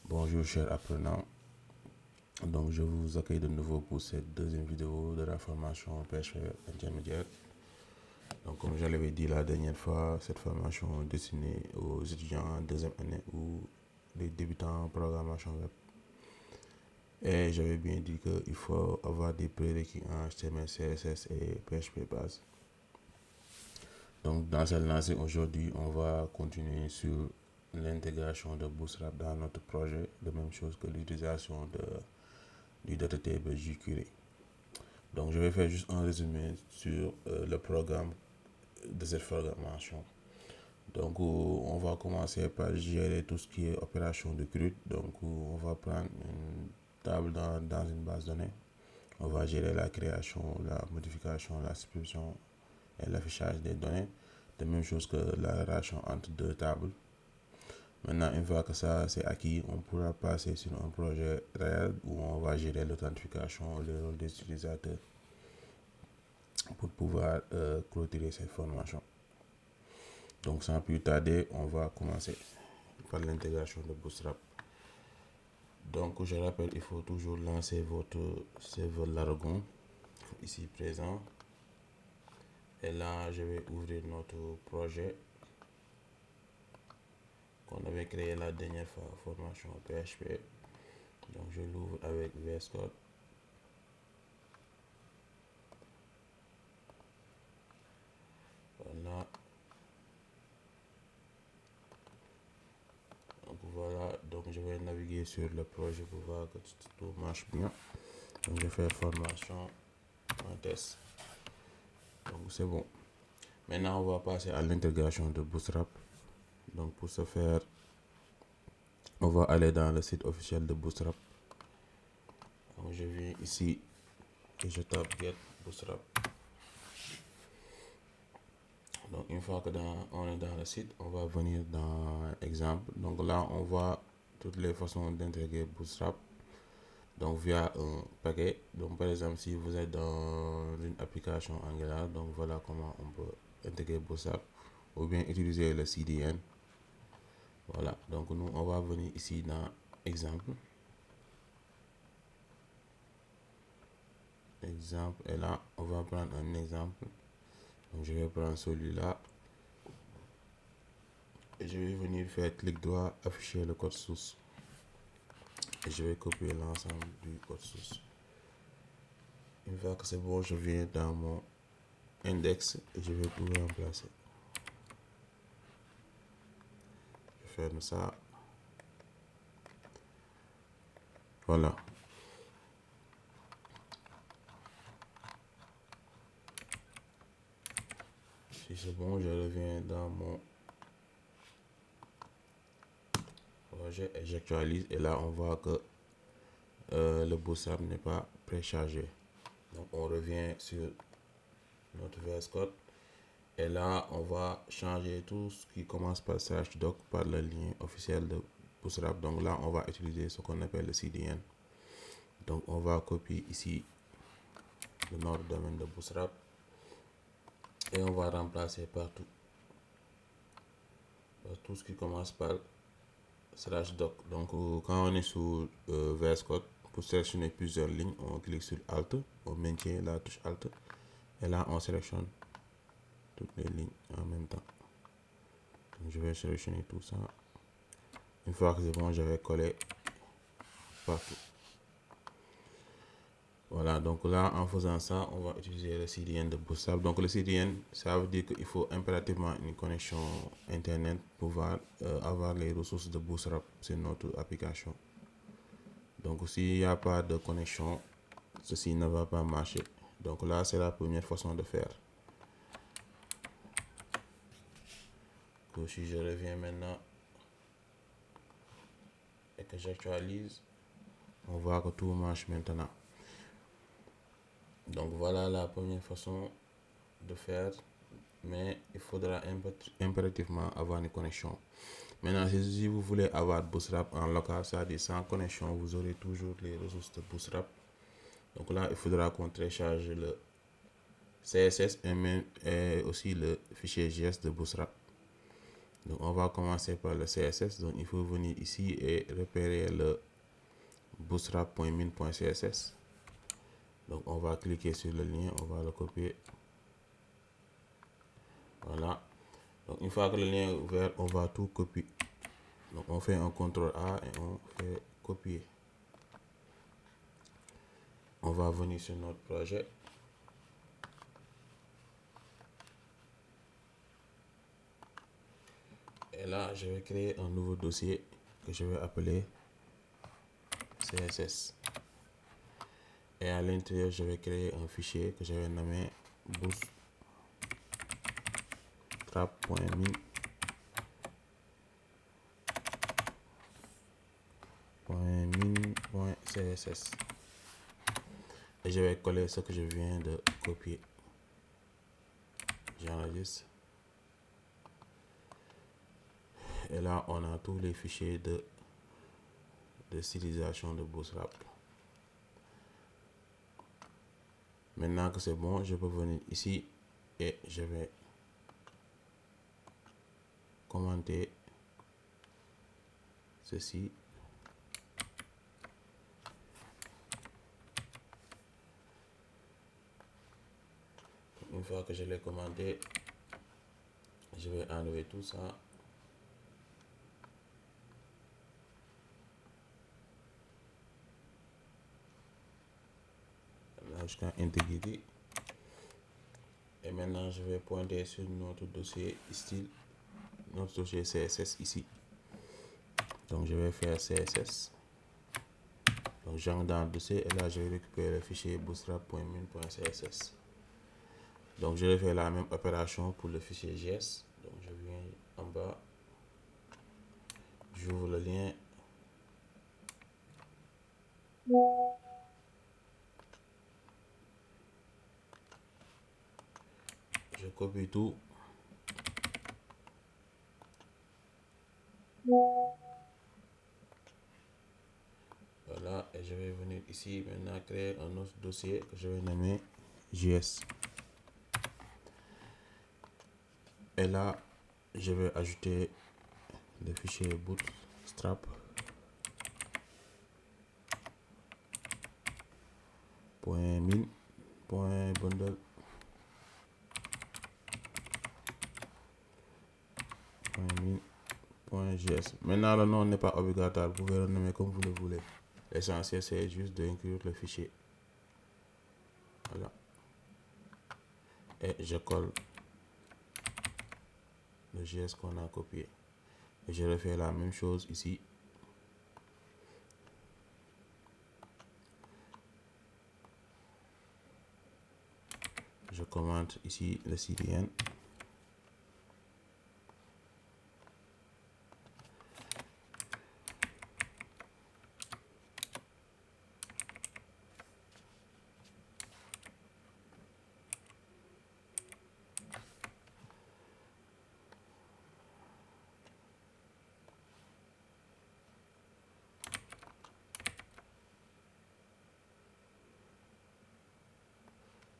Bonjour chers apprenants, donc je vous accueille de nouveau pour cette deuxième vidéo de la formation PHP intermédiaire. Donc comme je l'avais dit la dernière fois, cette formation est destinée aux étudiants en deuxième année ou les débutants en programmation web. Et j'avais bien dit qu'il faut avoir des prérequis en HTML, CSS et PHP base. Donc dans cette lancée aujourd'hui, on va continuer sur l'intégration de Bootstrap dans notre projet, de même chose que l'utilisation du datatable jQuery. Donc je vais faire juste un résumé sur le programme de cette formation. Donc on va commencer par gérer tout ce qui est opération de CRUD. Donc on va prendre une table dans une base de données. On va gérer la création, la modification, la subscription et l'affichage des données. De même chose que la relation entre deux tables. Maintenant, une fois que ça c'est acquis, on pourra passer sur un projet réel où on va gérer l'authentification, le rôle des utilisateurs pour pouvoir clôturer cette formation. Donc sans plus tarder, on va commencer par l'intégration de Bootstrap. Donc je rappelle, il faut toujours lancer votre serveur Laragon, ici présent. Et là, je vais ouvrir notre projet qu'on avait créé la dernière fois, formation PHP. Donc je l'ouvre avec VS Code. Voilà. Donc voilà, donc je vais naviguer sur le projet pour voir que tout marche bien. Donc je vais faire formation en test. Donc c'est bon. Maintenant, on va passer à l'intégration de Bootstrap. Donc pour ce faire, on va aller dans le site officiel de Bootstrap. Donc je viens ici et je tape Get Bootstrap. Donc une fois que on est dans le site, on va venir dans exemple. Donc là, on voit toutes les façons d'intégrer Bootstrap. Donc via un paquet. Donc par exemple, si vous êtes dans une application Angular, donc voilà comment on peut intégrer Bootstrap. Ou bien utiliser le CDN. Voilà, donc nous on va venir ici dans exemple. Et là on va prendre un exemple. Donc je vais prendre celui-là. Et je vais venir faire clic droit, afficher le code source. Et je vais copier l'ensemble du code source. Une fois que c'est bon, je viens dans mon index et je vais tout remplacer. Je vais faire ça. Voilà. Si c'est bon, je reviens dans mon projet et j'actualise. Et là, on voit que le Bootstrap n'est pas préchargé. Donc, on revient sur notre VS Code. Et là, on va changer tout ce qui commence par /doc par le lien officiel de Bootstrap. Donc là, on va utiliser ce qu'on appelle le CDN. Donc, on va copier ici le nom de domaine de Bootstrap. Et on va remplacer partout tout ce qui commence par /doc. Donc, quand on est sur VS Code, pour sélectionner plusieurs lignes, on clique sur Alt, on maintient la touche Alt. Et là, on sélectionne toutes les lignes en même temps. Donc, je vais sélectionner tout ça. Une fois que c'est bon, je vais coller partout. Voilà, donc là, en faisant ça, on va utiliser le CDN de Bootstrap. Donc le CDN, ça veut dire qu'il faut impérativement une connexion Internet pour pouvoir avoir les ressources de Bootstrap sur notre application. Donc s'il n'y a pas de connexion, ceci ne va pas marcher. Donc là, c'est la première façon de faire. Donc, si je reviens maintenant et que j'actualise, on voit que tout marche maintenant. Donc voilà la première façon de faire, mais il faudra impérativement avoir une connexion. Maintenant, si vous voulez avoir Bootstrap en local, c'est-à-dire sans connexion, vous aurez toujours les ressources de Bootstrap. Donc là, il faudra qu'on télécharge le CSS et aussi le fichier JS de Bootstrap. Donc on va commencer par le CSS. Donc il faut venir ici et repérer le bootstrap.min.css. Donc on va cliquer sur le lien, on va le copier. Voilà. Donc une fois que le lien est ouvert, on va tout copier. Donc on fait un CTRL A et on fait copier. On va venir sur notre projet. Et là, je vais créer un nouveau dossier que je vais appeler CSS. Et à l'intérieur, je vais créer un fichier que je vais nommer bootstrap.min.css. Et je vais coller ce que je viens de copier. J'enregistre. Et là, on a tous les fichiers de stylisation de Bootstrap. Maintenant que c'est bon, je peux venir ici et je vais commenter ceci. Une fois que je l'ai commenté, je vais enlever tout ça. Là, jusqu'à Integrity. Et maintenant, je vais pointer sur notre dossier style, notre dossier CSS ici. Donc, je vais faire CSS. Donc, j'entre dans le dossier et là, je vais récupérer le fichier bootstrap.min.css. Donc, je vais faire la même opération pour le fichier JS. Donc, je viens en bas, j'ouvre le lien. Je copie tout. Voilà, et je vais venir ici maintenant créer un autre dossier que je vais nommer JS. Et là, je vais ajouter le fichier bootstrap.min.bundle.min.js. Maintenant, le nom n'est pas obligatoire, vous pouvez le nommer comme vous le voulez. L'essentiel, c'est juste d'inclure le fichier. Voilà. Et je colle le JS qu'on a copié. Et je refais la même chose ici. Je commente ici le CDN.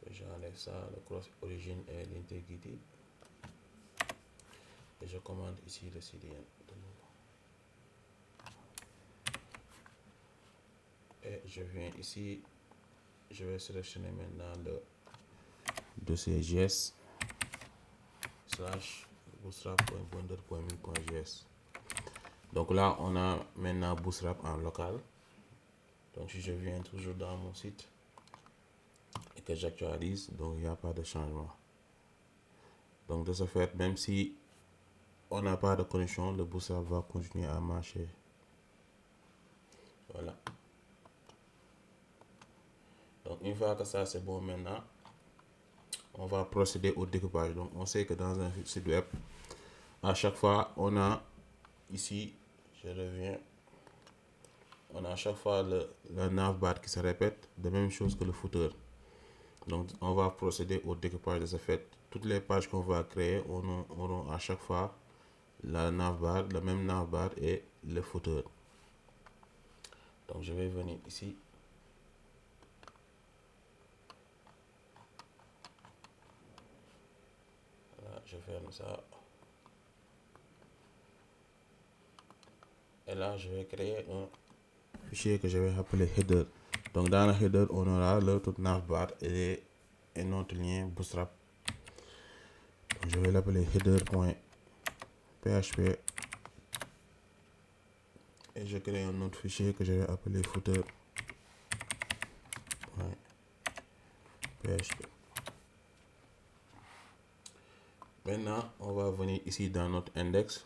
J'enlève ça, le cross origin et l'intégrité. Et je commande ici le CDN. Et je viens ici, je vais sélectionner maintenant le dossier JS / bootstrap.bundle.min.js. Donc là, on a maintenant Bootstrap en local. Donc si je viens toujours dans mon site et que j'actualise, donc il n'y a pas de changement. Donc de ce fait, même si on n'a pas de connexion, le Bootstrap va continuer à marcher. Voilà. Donc une fois que ça c'est bon, maintenant on va procéder au découpage. Donc on sait que dans un site web, à chaque fois on a ici, je reviens, on a à chaque fois le navbar qui se répète, de même chose que le footer. Donc on va procéder au découpage de ce fait. Toutes les pages qu'on va créer auront à chaque fois la navbar, le même navbar et le footer. Donc je vais venir ici. Voilà, je ferme ça. là, je vais créer un fichier que je vais appeler header. Donc dans le header, on aura le tout navbar et notre lien Bootstrap. Donc, je vais l'appeler header.php et je crée un autre fichier que je vais appeler footer.php. Maintenant, on va venir ici dans notre index.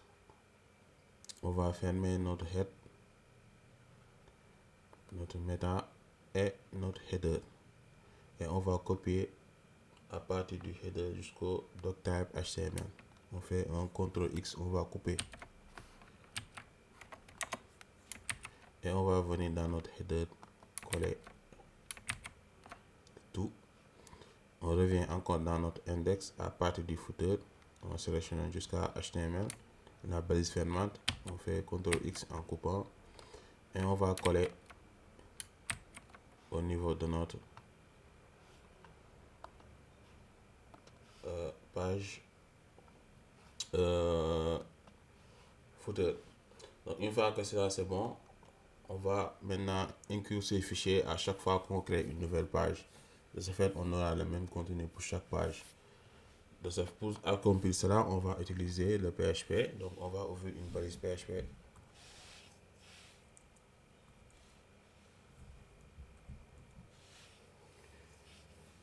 On va fermer notre head, notre meta et notre header. Et on va copier à partir du header jusqu'au doctype HTML. On fait un CTRL X, on va couper. Et on va venir dans notre header, coller tout. On revient encore dans notre index à partir du footer. On sélectionne jusqu'à HTML. La balise fermante, on fait CTRL X en coupant. Et on va coller au niveau de notre page footer. Donc une fois que cela c'est bon, on va maintenant inclure ces fichiers à chaque fois qu'on crée une nouvelle page. De ce fait, on aura le même contenu pour chaque page. Pour accomplir cela, on va utiliser le PHP. Donc on va ouvrir une balise PHP.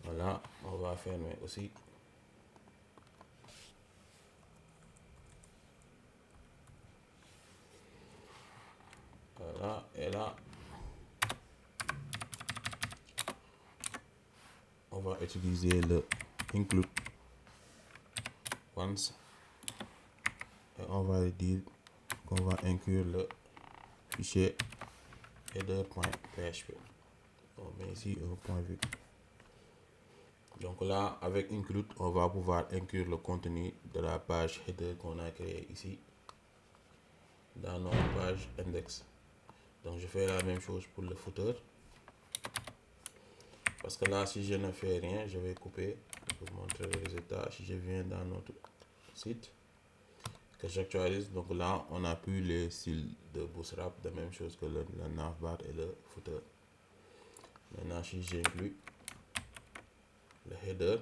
Voilà, on va fermer aussi. Voilà, et là, on va utiliser le include once et on va dire qu'on va inclure le fichier header.php. On met ici un point vu. Donc là, avec include, on va pouvoir inclure le contenu de la page header qu'on a créé ici dans notre page index. Donc je fais la même chose pour le footer. Parce que là, si je ne fais rien, je vais couper pour vous montrer le résultat. Si je viens dans notre site, que j'actualise, donc là, on n'a plus les styles de Bootstrap, de même chose que le navbar et le footer. Maintenant, si j'inclus le header,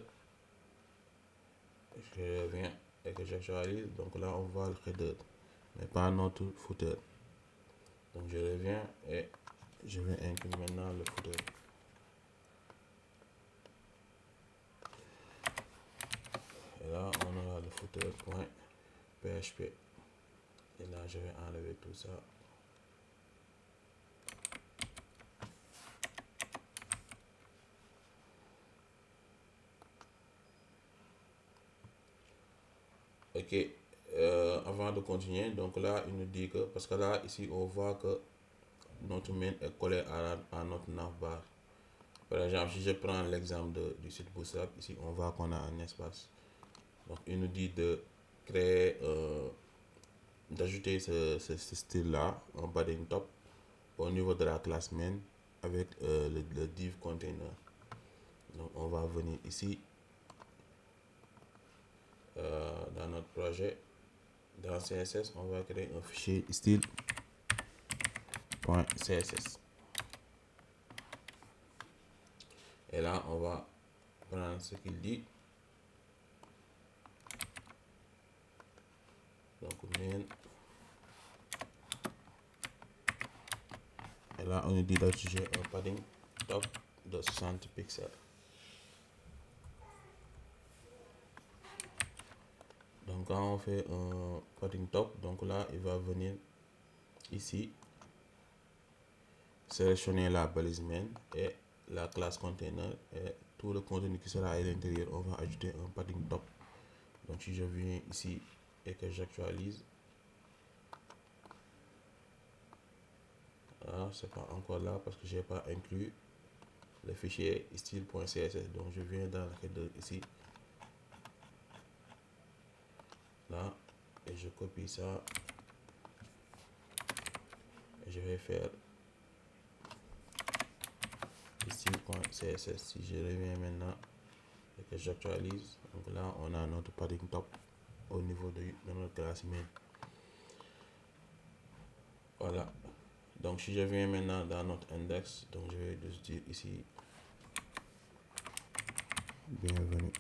je reviens et que j'actualise, donc là, on voit le header, mais pas notre footer. Donc je reviens et je vais inclure maintenant le footer. Et là, on aura le footer.php. Et là, je vais enlever tout ça. Ok, avant de continuer, donc là, il nous dit que, parce que là, ici, on voit que notre main est collé à notre navbar. Par exemple, si je prends l'exemple du site Bootstrap, ici, on voit qu'on a un espace. Donc, il nous dit de créer, d'ajouter ce style-là, un padding top, au niveau de la classe main avec le div container. Donc, on va venir ici, dans notre projet, dans CSS, on va créer un fichier style.css. Et là, on va prendre ce qu'il dit. Donc, main. Et là, on nous dit d'ajouter un padding top de 60 pixels. Donc, quand on fait un padding top, donc là, il va venir ici, sélectionner la balise main et la classe container et tout le contenu qui sera à l'intérieur, on va ajouter un padding top. Donc, si je viens ici et que j'actualise, c'est pas encore là parce que j'ai pas inclus le fichier style.css. Donc je viens dans le header ici, là, et je copie ça et je vais faire style.css. Si je reviens maintenant et que j'actualise, donc là on a notre padding top au niveau de notre classe main. Voilà. Donc si je viens maintenant dans notre index, donc je vais juste dire ici bienvenue.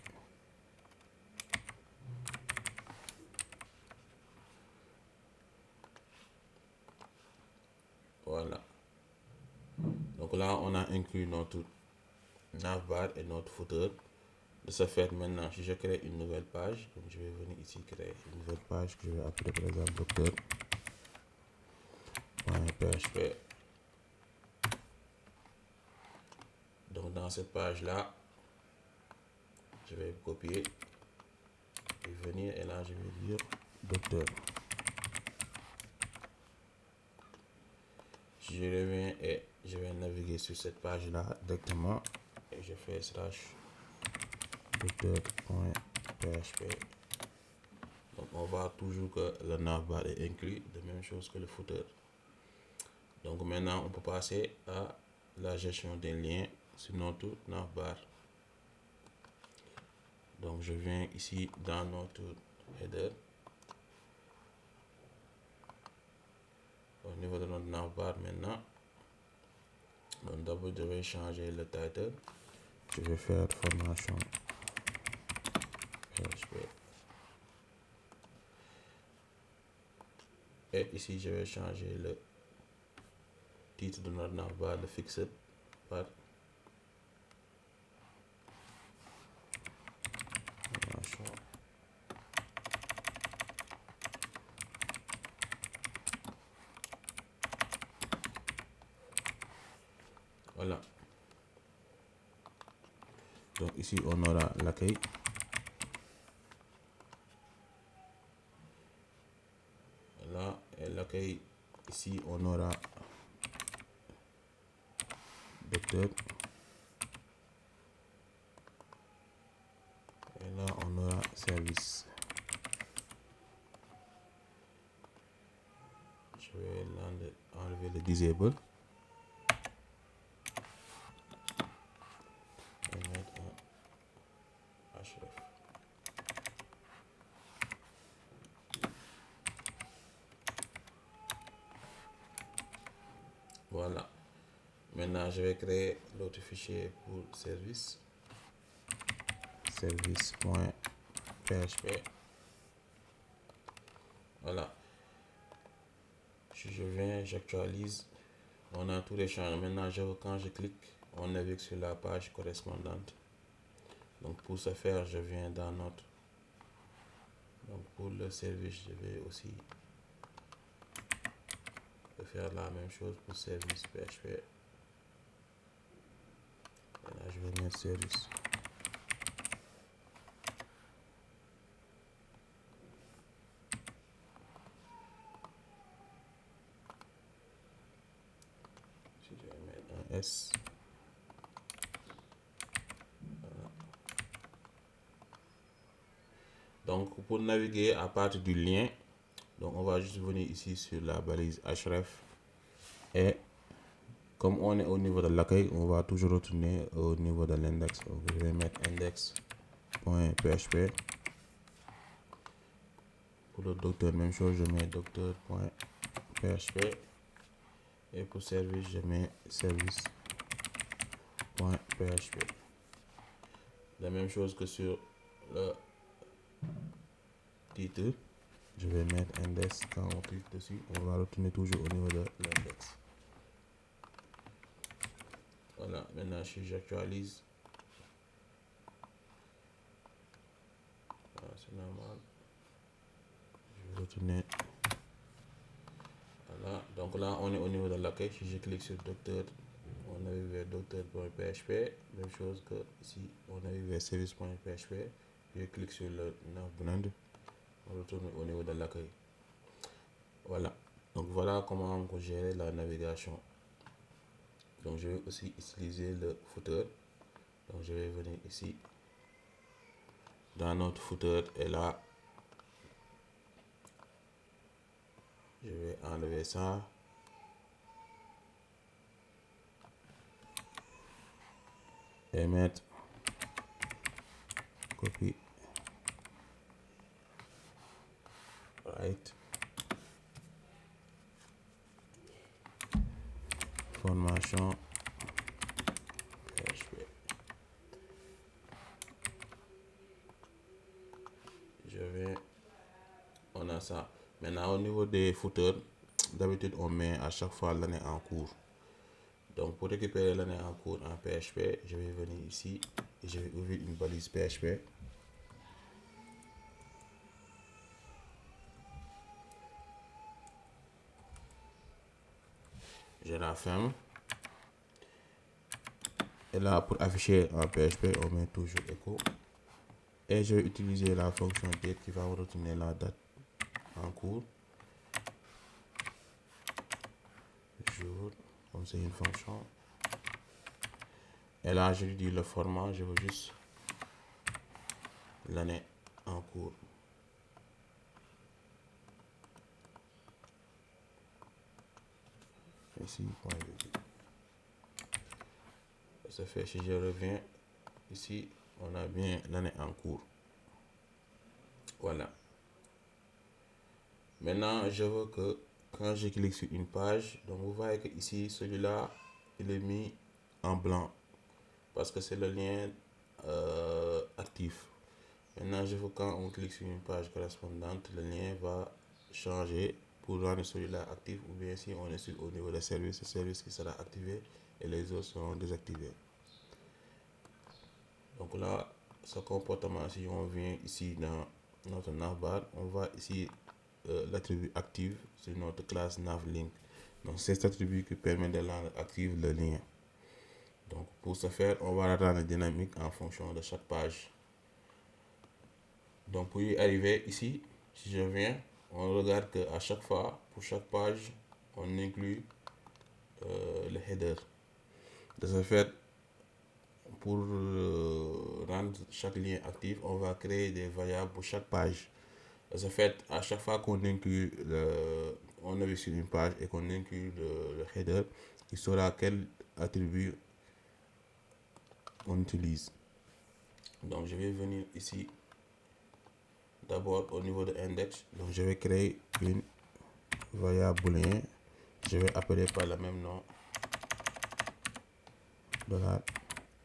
Voilà. Donc là, on a inclus notre navbar et notre footer. De ce fait, maintenant, si je crée une nouvelle page, donc je vais venir ici créer une nouvelle page que je vais appeler par exemple docteur.php. Donc dans cette page-là, je vais copier et venir et là, je vais dire docteur. Si je reviens et je vais naviguer sur cette page-là directement et je fais / docteur.php. Donc on voit toujours que le navbar est inclus, de même chose que le footer. Donc maintenant on peut passer à la gestion des liens sur notre navbar. Donc je viens ici dans notre header. Au niveau de notre navbar maintenant, donc d'abord je vais changer le title. Je vais faire formation PHP. Et ici je vais changer le titre de notre navbar de fixed par formation. Voilà. Donc ici on aura l'accueil. Là, et l'accueil, ici on aura docteur. Et là on aura service. Je vais enlever le disable. Et mettre un href. Voilà. Maintenant, je vais créer l'autre fichier pour service. Service.php. Voilà. Si je viens, j'actualise. On a tous les changements. Maintenant, quand je clique, on navigue sur la page correspondante. Donc, pour ce faire, je viens dans notre. Donc, pour le service, je vais aussi faire la même chose pour service PHP. Et là, je vais mettre service. Si je vais mettre un S. Voilà. Donc, pour naviguer à partir du lien, donc on va juste venir ici sur la balise href. Et comme on est au niveau de l'accueil, on va toujours retourner au niveau de l'index. Donc, je vais mettre index.php. Pour le docteur, même chose, je mets docteur.php. Et pour service, je mets service.php. La même chose que sur le titre, je vais mettre index. Quand on clique dessus, on va retourner toujours au niveau de l'index. Voilà, maintenant si j'actualise, voilà, c'est normal. Je vais retourner. Voilà, donc là on est au niveau de l'accueil. Si je clique sur docteur, on arrive vers docteur.php. Même chose que ici, on arrive vers service.php. Je clique sur le navbrand, on retourne au niveau de l'accueil. Voilà, donc voilà comment on peut gérer la navigation. Donc je vais aussi utiliser le footer. Donc je vais venir ici dans notre footer et là je vais enlever ça. Et mettre copy right. information PHP. On a ça. Maintenant, au niveau des footers, d'habitude, on met à chaque fois l'année en cours. Donc, pour récupérer l'année en cours en PHP, je vais venir ici et je vais ouvrir une balise PHP. Je la ferme. Et là, pour afficher en PHP, on met toujours écho. Et je vais utiliser la fonction date qui va retourner la date en cours. Jour, comme c'est une fonction. Et là, je lui dis le format, je veux juste l'année en cours. Ici, point virgule. Ça fait, si je reviens ici, on a bien l'année en cours. Voilà. Maintenant, je veux que quand je clique sur une page, donc vous voyez que ici, celui-là, il est mis en blanc parce que c'est le lien actif. Maintenant, je veux quand on clique sur une page correspondante, le lien va changer pour rendre celui-là actif, ou bien si on est au niveau des services, le service qui sera activé et les autres seront désactivés. Donc là, ce comportement, si on vient ici dans notre navbar, on va ici l'attribut active sur notre classe navlink. Donc c'est cet attribut qui permet de rendre active le lien. Donc pour ce faire, on va la rendre dynamique en fonction de chaque page. Donc pour y arriver ici, si je viens, on regarde qu'à chaque fois, pour chaque page, on inclut le header. De ce fait, pour rendre chaque lien actif, on va créer des variables pour chaque page. De ce fait, à chaque fois qu'on inclut on est sur une page et qu'on inclut le header, il saura quel attribut on utilise. Donc je vais venir ici d'abord au niveau de index. Donc je vais créer une variable booléen. Je vais appeler par le même nom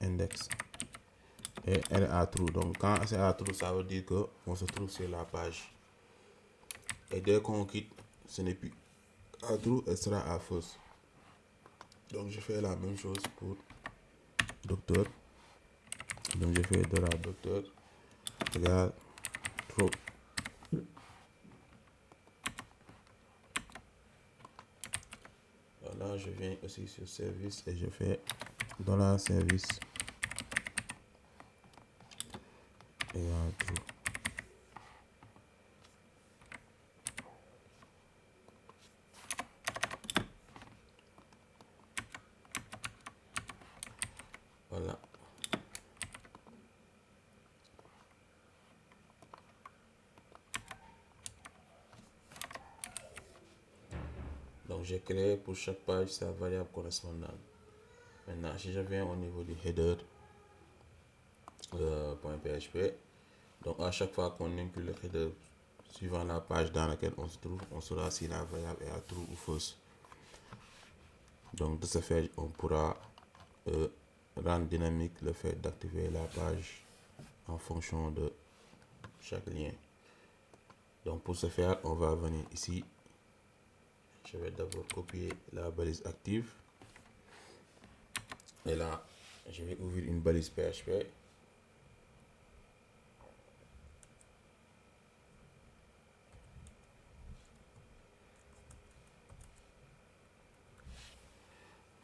$index et elle est à true. Donc quand c'est à true, ça veut dire que on se trouve sur la page. Et dès qu'on quitte, ce n'est plus à true, elle sera à false. Donc je fais la même chose pour docteur. Donc je fais $docteur égale true. Voilà, je viens aussi sur service et je fais $service égale true. Voilà. Donc j'ai créé pour chaque page sa variable correspondante. Maintenant, si je viens au niveau du header .php, donc à chaque fois qu'on inclut le header suivant la page dans laquelle on se trouve, on saura si la variable est à true ou false. Donc de ce fait, on pourra rendre dynamique le fait d'activer la page en fonction de chaque lien. Donc pour ce faire, on va venir ici. Je vais d'abord copier la balise active. Et là, je vais ouvrir une balise PHP.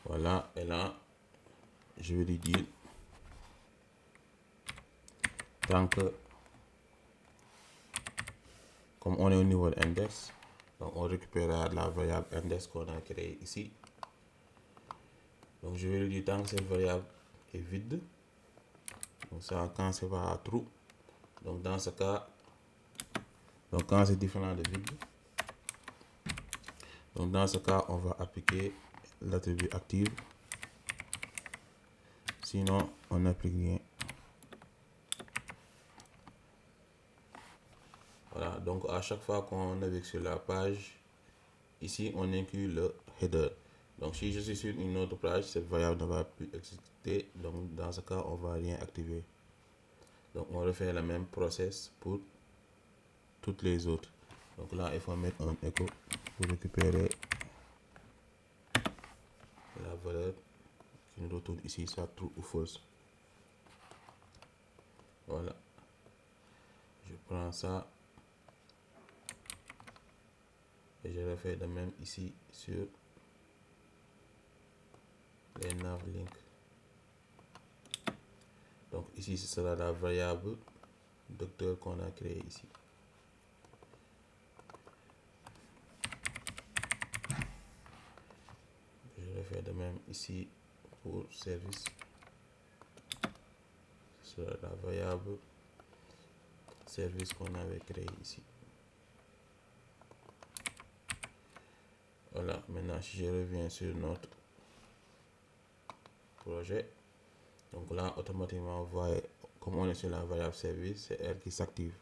Voilà, et là, je vais lui dire, tant que, comme on est au niveau de l'index, donc on récupérera la variable index qu'on a créée ici. Donc je vais lui dire tant que cette variable est vide, donc ça quand c'est pas à true, donc dans ce cas, donc quand c'est différent de vide, donc dans ce cas on va appliquer l'attribut active, sinon on n'applique rien. Voilà, donc à chaque fois qu'on navigue sur la page, ici on inclut le header. Donc si je suis sur une autre page, cette variable ne va plus exister. Donc dans ce cas, on ne va rien activer. Donc on refait le même process pour toutes les autres. Donc là, il faut mettre un echo pour récupérer la valeur qui nous retourne ici, soit true ou false. Voilà. Je prends ça et je refais de même ici sur les navlink. Donc ici, ce sera la variable docteur qu'on a créé ici. Je refais de même ici pour service. Ce sera la variable service qu'on avait créé ici. Voilà, maintenant si je reviens sur notre projet, donc là automatiquement vous voyez, comme on est sur la variable service, c'est elle qui s'active.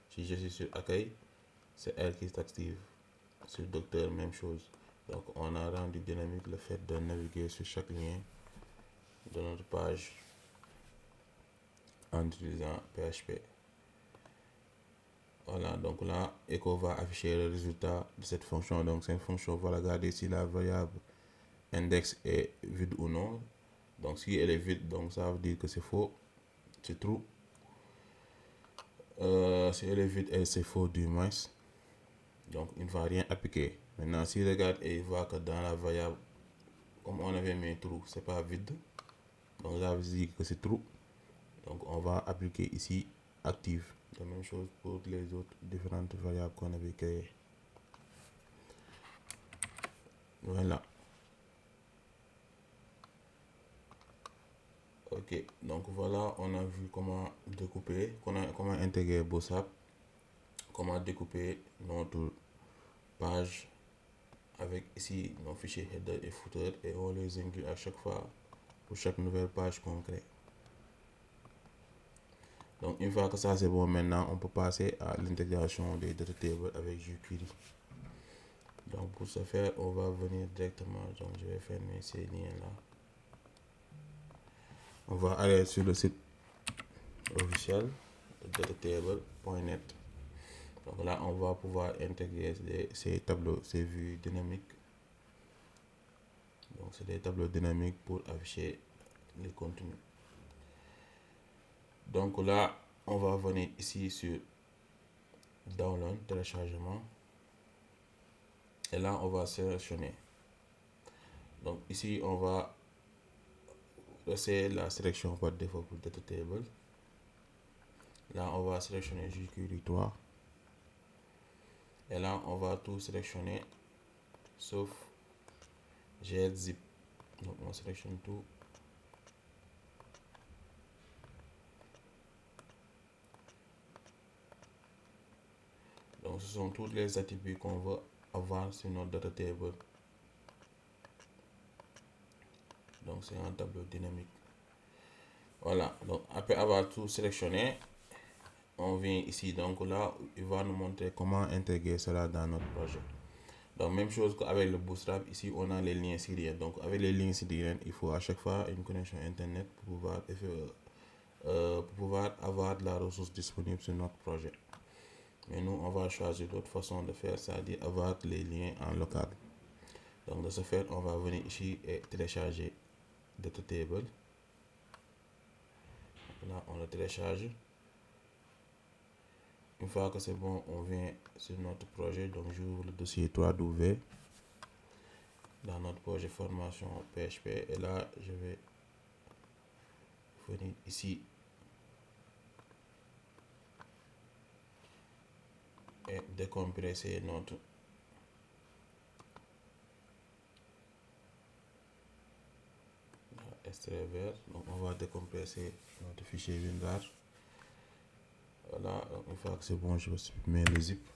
Si je suis sur accueil, c'est elle qui s'active. Sur docteur, même chose. Donc on a rendu dynamique le fait de naviguer sur chaque lien de notre page en utilisant PHP. Voilà, donc là, Echo va afficher le résultat de cette fonction. Donc cette fonction va regarder si la variable index est vide ou non. Donc si elle est vide, donc ça veut dire que c'est faux, c'est true. Si elle est vide, c'est faux du moins. Donc il ne va rien appliquer. Maintenant, s'il regarde et il voit que dans la variable, comme on avait mis true, c'est pas vide. Donc ça veut dire que c'est true. Donc on va appliquer ici active. La même chose pour les autres différentes variables qu'on avait créées. Voilà. Ok, donc voilà, on a vu comment découper, comment intégrer Bossap, comment découper notre page avec ici nos fichiers header et footer et on les inclut à chaque fois pour chaque nouvelle page qu'on crée. Donc une fois que ça c'est bon, maintenant on peut passer à l'intégration des data tables avec jQuery. Donc pour ce faire, on va venir directement, donc je vais fermer ces liens là. On va aller sur le site officiel datatable.net. Donc là, on va pouvoir intégrer ces tableaux, ces vues dynamiques. Donc c'est des tableaux dynamiques pour afficher les contenus. Donc là, on va venir ici sur Download, téléchargement. Et là, on va sélectionner. Donc ici, on va laisser la sélection par défaut pour Datatable. Là, on va sélectionner jQuery 3. Et là, on va tout sélectionner sauf gzip. Donc on sélectionne tout. Donc ce sont tous les attributs qu'on veut avoir sur notre data table. Donc c'est un tableau dynamique. Voilà, donc après avoir tout sélectionné, on vient ici. Donc là, il va nous montrer comment intégrer cela dans notre projet. Donc même chose qu'avec le Bootstrap, ici on a les liens syriens. Donc avec les liens syriens, il faut à chaque fois une connexion internet pour pouvoir avoir de la ressource disponible sur notre projet. Mais nous, on va choisir d'autres façons de faire, c'est-à-dire avoir les liens en local. Donc de ce fait, on va venir ici et télécharger Datatable. Là, on le télécharge. Une fois que c'est bon, on vient sur notre projet. Donc j'ouvre le dossier 3W dans notre projet formation PHP. Et là, je vais venir ici et décompresser notre extrait vert. Donc on va décompresser notre fichier WinRAR. Voilà, donc une fois que c'est bon, je vais supprimer le zip.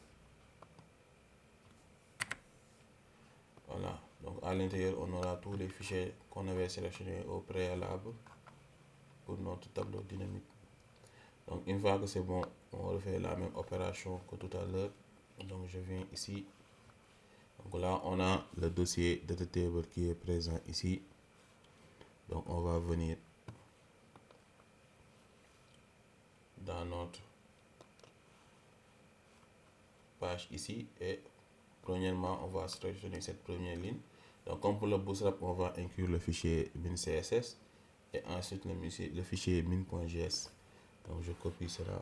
Voilà, donc à l'intérieur, on aura tous les fichiers qu'on avait sélectionnés au préalable pour notre tableau dynamique. Donc une fois que c'est bon, on refait la même opération que tout à l'heure. Donc je viens ici, Donc là, on a le dossier data table qui est présent ici. Donc on va venir dans notre page ici et premièrement, on va sélectionner cette première ligne. Donc comme pour le Bootstrap, on va inclure le fichier min.css et ensuite le fichier min.js. Donc je copie cela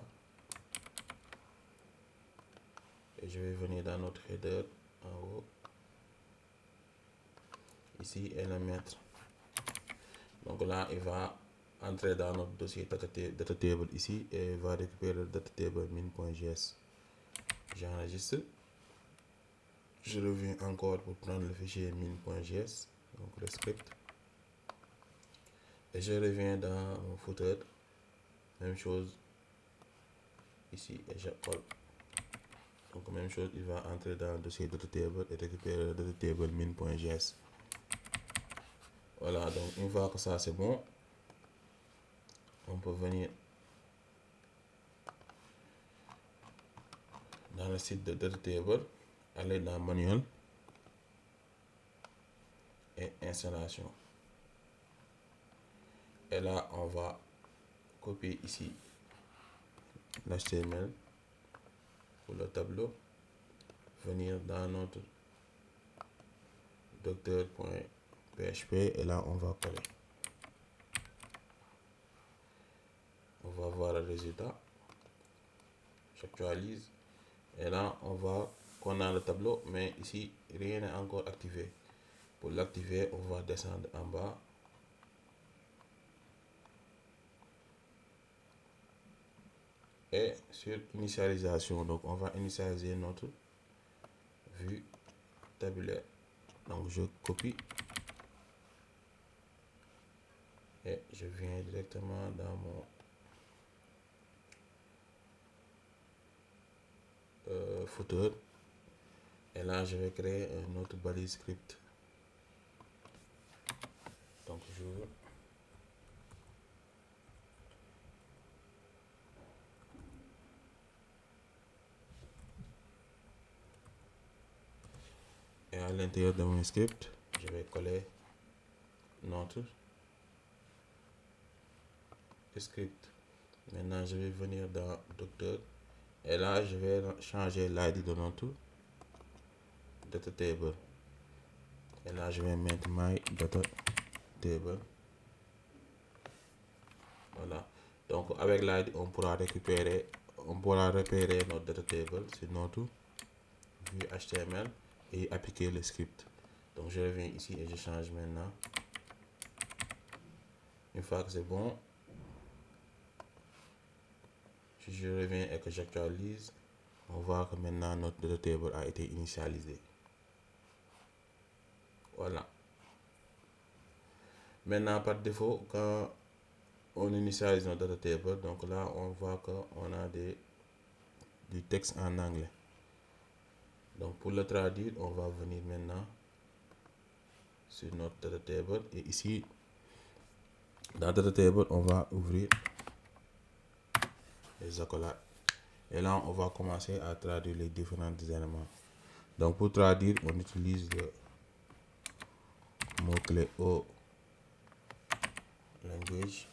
et je vais venir dans notre header en haut ici et le mettre. Donc là, il va entrer dans notre dossier data table ici et il va récupérer le data table min.js. J'enregistre. Je reviens encore pour prendre le fichier min.js, donc le script. Et je reviens dans mon footer. Même chose ici et je colle. Donc même chose, il va entrer dans le dossier data table et récupérer le data table min.js. Voilà, donc une fois que ça c'est bon, on peut venir dans le site de data table, aller dans manuel et installation. Et là, on va copier ici l'HTML pour le tableau, venir dans notre docteur.php et là, on va coller. On va voir le résultat. J'actualise. Et là, on a le tableau, mais ici, rien n'est encore activé. Pour l'activer, on va descendre en bas. Et sur initialisation, donc on va initialiser notre vue tabulaire. Donc je copie et je viens directement dans mon footer. Et là, je vais créer un autre balise script. Donc j'ouvre. Et à l'intérieur de mon script, je vais coller notre script. Maintenant, je vais venir dans docteur. Et là, je vais changer l'ID de notre data table. Et là, je vais mettre my data table. Voilà. Donc, avec l'ID, on pourra repérer notre data table sur notre vue HTML et appliquer le script. Donc, je reviens ici et je change maintenant. Une fois que c'est bon, si je reviens et que j'actualise, on voit que maintenant notre data table a été initialisé. Voilà. Maintenant, par défaut, quand on initialise notre data table, donc là, on voit qu'on a du texte en anglais. Donc, pour le traduire, on va venir maintenant sur notre data table et ici, dans data table, on va ouvrir les accolades. Et là, on va commencer à traduire les différents éléments. Donc, pour traduire, on utilise le mot-clé O language.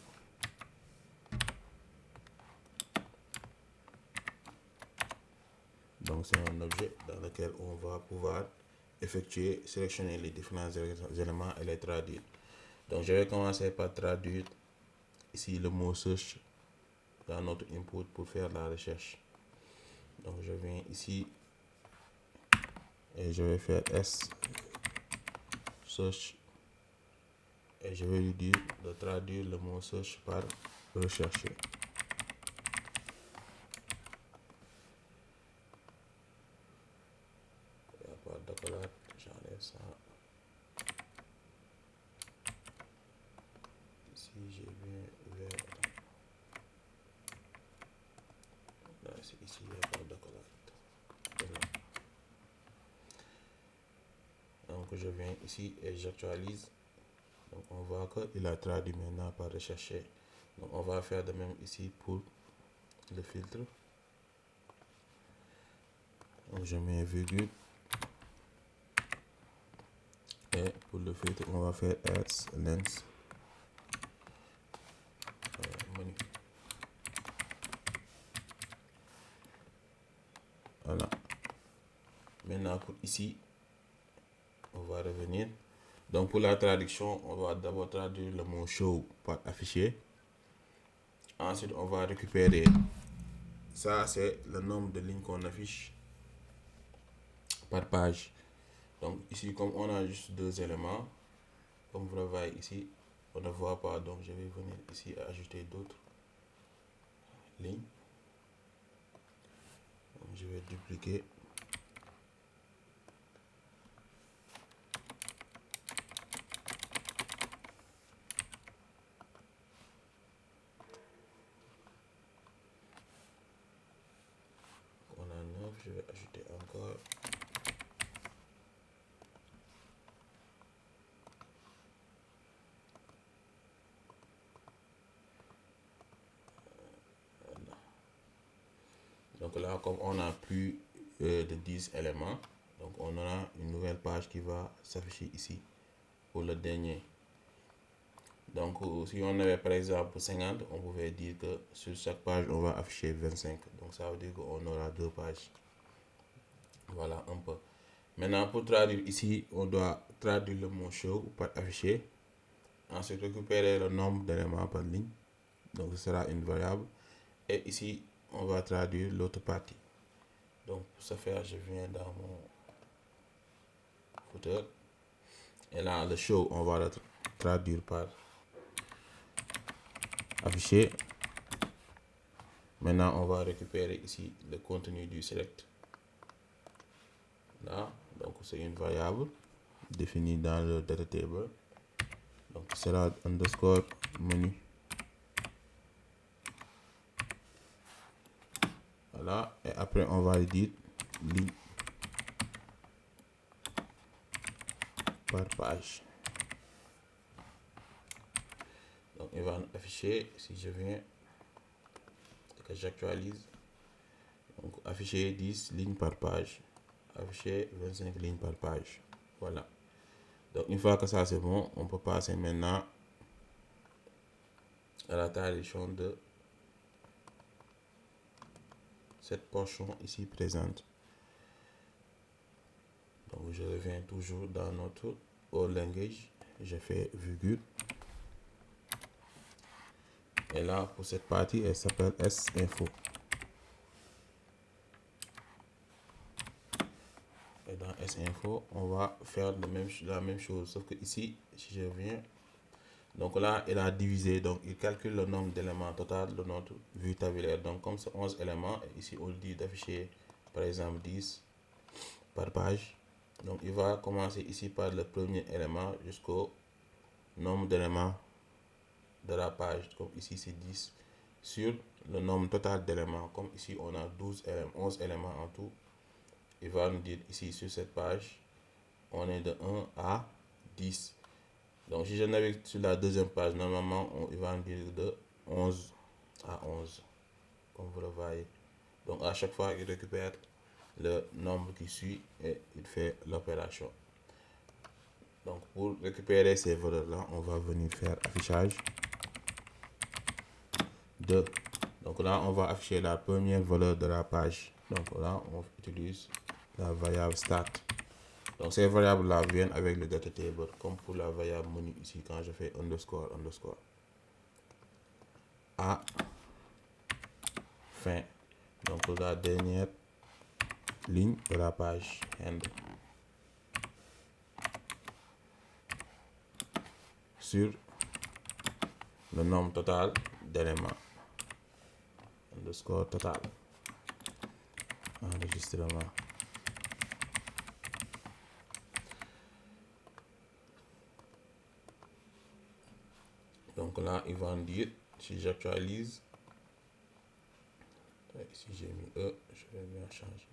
Donc, c'est un objet dans lequel on va pouvoir sélectionner les différents éléments et les traduire. Donc, je vais commencer par traduire ici le mot search dans notre input pour faire la recherche. Donc, je viens ici et je vais faire S search et je vais lui dire de traduire le mot search par rechercher. Il n'y a pas d'accolade, j'enlève ça. Ici, j'ai bien ouvert. Là, ici, il n'y a pas d'accolade. Donc, je viens ici et j'actualise. Donc, on voit qu'il a traduit maintenant par rechercher. Donc, on va faire de même ici pour le filtre. Donc, je mets virgule. Et pour le filtre, on va faire Ads Lens menu. Voilà. Maintenant, pour ici, on va revenir. Donc, pour la traduction, on va d'abord traduire le mot show par afficher. Ensuite, on va récupérer. Ça, c'est le nombre de lignes qu'on affiche par page. Donc, ici, comme on a juste 2 éléments, comme vous le voyez ici, on ne voit pas. Donc, je vais venir ici ajouter d'autres lignes. Donc, je vais dupliquer. On a 9, je vais ajouter encore. Donc là, comme on a plus de 10 éléments, donc on aura une nouvelle page qui va s'afficher ici pour le dernier. Donc si on avait par exemple 50, on pouvait dire que sur chaque page, on va afficher 25. Donc ça veut dire qu'on aura 2 pages. Voilà un peu. Maintenant, pour traduire ici, on doit traduire le mot show par afficher. Ensuite, récupérer le nombre d'éléments par ligne. Donc ce sera une variable. Et ici, on va traduire l'autre partie. Donc pour ce faire, je viens dans mon footer. Et là, le show, on va le traduire par afficher. Maintenant, on va récupérer ici le contenu du select. Là, donc c'est une variable définie dans le data table. Donc c'est là underscore menu. Voilà, et après on va dire ligne par page. Donc il va afficher, si je viens et que j'actualise, donc afficher 10 lignes par page, afficher 25 lignes par page. Voilà. Donc une fois que ça c'est bon, on peut passer maintenant à la traduction de cette portion ici présente. Donc je reviens toujours dans notre All Language, je fais virgule. Et là, pour cette partie, elle s'appelle S-Info. Et dans S-Info, on va faire la même chose, sauf que ici, si je viens, donc là, il a divisé, donc il calcule le nombre d'éléments total de notre vue tabulaire. Donc comme c'est 11 éléments, ici on dit d'afficher par exemple 10 par page. Donc il va commencer ici par le premier élément jusqu'au nombre d'éléments de la page. Comme ici c'est 10 sur le nombre total d'éléments. Comme ici on a 11 éléments en tout. Il va nous dire ici sur cette page, on est de 1 à 10. Donc si je navigue sur la deuxième page, normalement il va nous dire de 11 à 11, comme vous le voyez. Donc à chaque fois il récupère le nombre qui suit et il fait l'opération. Donc pour récupérer ces valeurs là, on va venir faire affichage de. Donc là on va afficher la première valeur de la page. Donc là on utilise la variable start. Donc ces variables là viennent avec le data table, comme pour la variable menu ici quand je fais underscore underscore à fin. Donc la dernière ligne de la page end sur le nombre total d'éléments underscore total enregistrement. Donc là il va me dire, si j'actualise, ici j'ai mis E, je vais bien changer.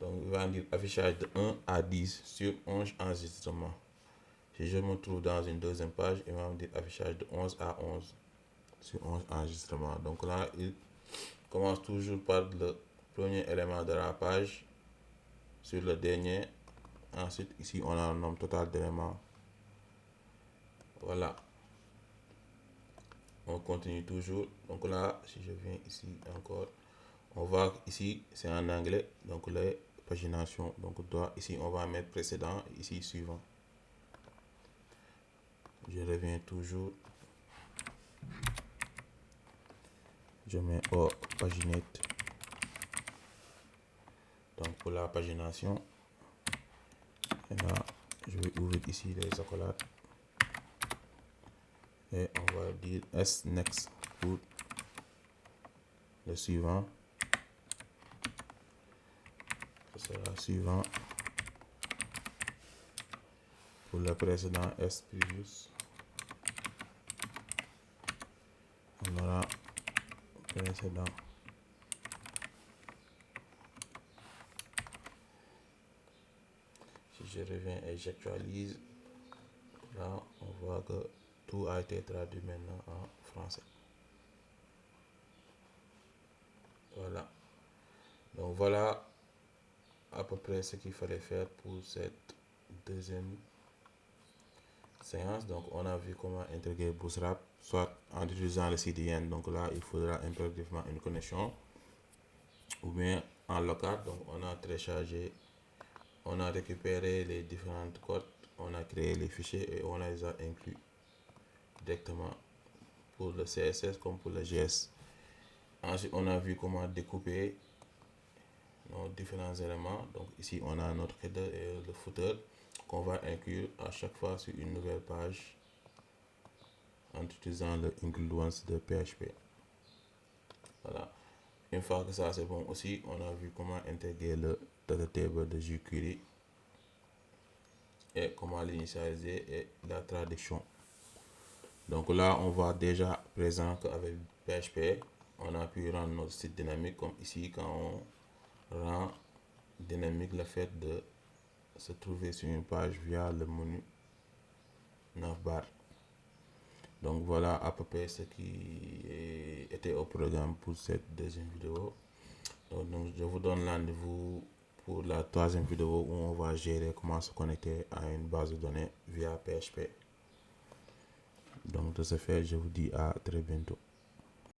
Donc il va me dire affichage de 1 à 10 sur 11 enregistrements. Si je me trouve dans une deuxième page, il va me dire affichage de 11 à 11 sur 11 enregistrements. Donc là, il commence toujours par le premier élément de la page sur le dernier. Ensuite, ici, on a un nombre total d'éléments. Voilà. On continue toujours. Donc là, si je viens ici encore, on va ici, c'est en anglais. Donc les paginations. Donc ici, on va mettre précédent. Ici, suivant. Je reviens toujours. Je mets au paginette. Donc pour la pagination. Et là, je vais ouvrir ici les accolades. Et on va dire S next pour le suivant. Ce sera suivant. Pour le précédent, S previous. On aura précédent. Si je reviens et j'actualise, là on voit que tout a été traduit maintenant en français. Voilà. Donc voilà à peu près ce qu'il fallait faire pour cette deuxième séance. Donc on a vu comment intégrer Bootstrap, soit en utilisant le CDN. Donc là il faudra impérativement une connexion, ou bien en local. Donc on a téléchargé, on a récupéré les différentes codes, on a créé les fichiers et on les a inclus directement pour le CSS comme pour le JS. Ensuite, on a vu comment découper nos différents éléments. Donc ici, on a notre header et le footer qu'on va inclure à chaque fois sur une nouvelle page en utilisant le include once de PHP. Voilà. Une fois que ça c'est bon aussi, on a vu comment intégrer le data table de jQuery et comment l'initialiser et la traduction. Donc là, on voit déjà présent qu'avec PHP, on a pu rendre notre site dynamique, comme ici quand on rend dynamique le fait de se trouver sur une page via le menu navbar. Donc voilà à peu près ce qui était au programme pour cette deuxième vidéo. Donc je vous donne rendez-vous pour la troisième vidéo où on va gérer comment se connecter à une base de données via PHP. Donc de ce fait, je vous dis à très bientôt.